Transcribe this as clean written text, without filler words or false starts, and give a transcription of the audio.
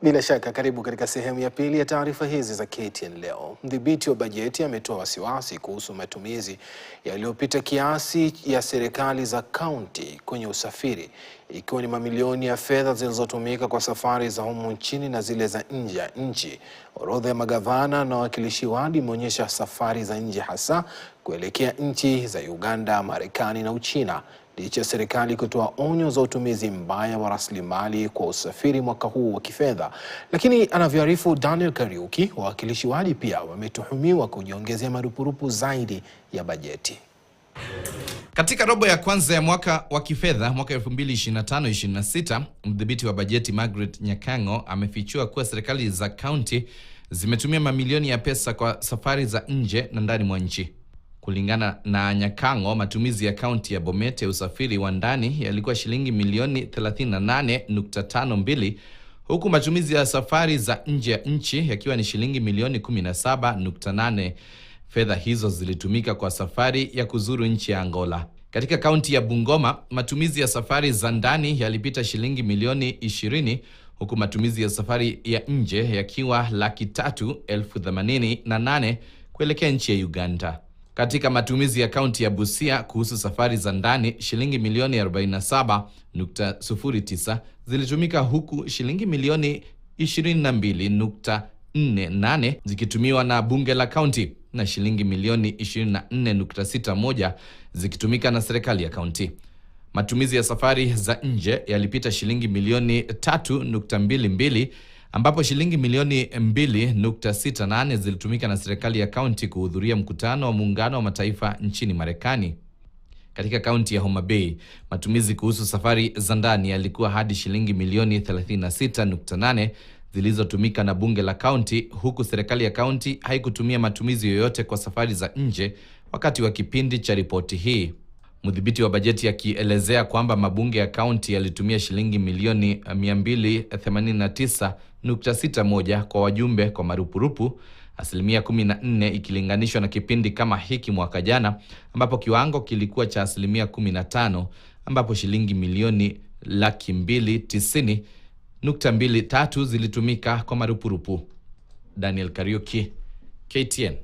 Bila shaka karibu katika sehemu ya pili ya taarifa hizi za KTN leo. Mdhibiti wa bajeti ametoa wasiwasi kuhusu matumizi yaliyopita kiasi ya serikali za kaunti kwenye usafiri, ikiwa ni mamilioni ya fedha zilizotumika kwa safari za humu nchini na zile za nje ya nchi. Orodha ya magavana na wawakilishi wadi imeonyesha safari za nje, hasa kuelekea nchi za Uganda, Marekani na Uchina, licha ya serikali kutoa onyo za utumizi mbaya wa rasilimali kwa usafiri mwaka huu wa kifedha. Lakini anavyoarifu Daniel Kariuki, wawakilishi wadi pia wametuhumiwa kujiongezea marupurupu zaidi ya bajeti. Katika robo ya kwanza ya mwaka wa kifedha mwaka 2025-26, mdhibiti wa bajeti Margaret Nyakango amefichua kuwa serikali za kaunti zimetumia mamilioni ya pesa kwa safari za nje na ndani mwa nchi. Kulingana na Nyakango, matumizi ya kaunti ya Bomet ya usafiri wa ndani yalikuwa shilingi milioni 38.52, huku matumizi ya safari za nje ya nchi yakiwa ni shilingi milioni 17.8. Fedha hizo zilitumika kwa safari ya kuzuru nchi ya Angola. Katika kaunti ya Bungoma, matumizi ya safari za ndani yalipita shilingi milioni 20, huku matumizi ya safari ya nje yakiwa 388,000 kuelekea nchi ya Uganda. Katika matumizi ya kaunti ya Busia kuhusu safari za ndani, shilingi milioni 47.09 zilitumika, huku shilingi milioni 22.48 zikitumiwa na bunge la kaunti na shilingi milioni 24.61 zikitumika na serikali ya kaunti. Matumizi ya safari za nje yalipita shilingi milioni 3.22, ambapo shilingi milioni 2.68 zilitumika na serikali ya kaunti kuhudhuria mkutano wa muungano wa mataifa nchini Marekani. Katika kaunti ya Homa Bay, matumizi kuhusu safari za ndani yalikuwa hadi shilingi milioni 36.8 zilizotumika na bunge la kaunti, huku serikali ya kaunti haikutumia matumizi yoyote kwa safari za nje wakati wa kipindi cha ripoti hii. Mdhibiti wa bajeti akielezea kwamba mabunge ya kaunti yalitumia shilingi milioni 289.61 kwa wajumbe kwa marupurupu, asilimia 14 ikilinganishwa na kipindi kama hiki mwaka jana, ambapo kiwango kilikuwa cha asilimia 15, ambapo shilingi milioni 290.23 zilitumika kwa marupurupu. Daniel Kariuki, KTN.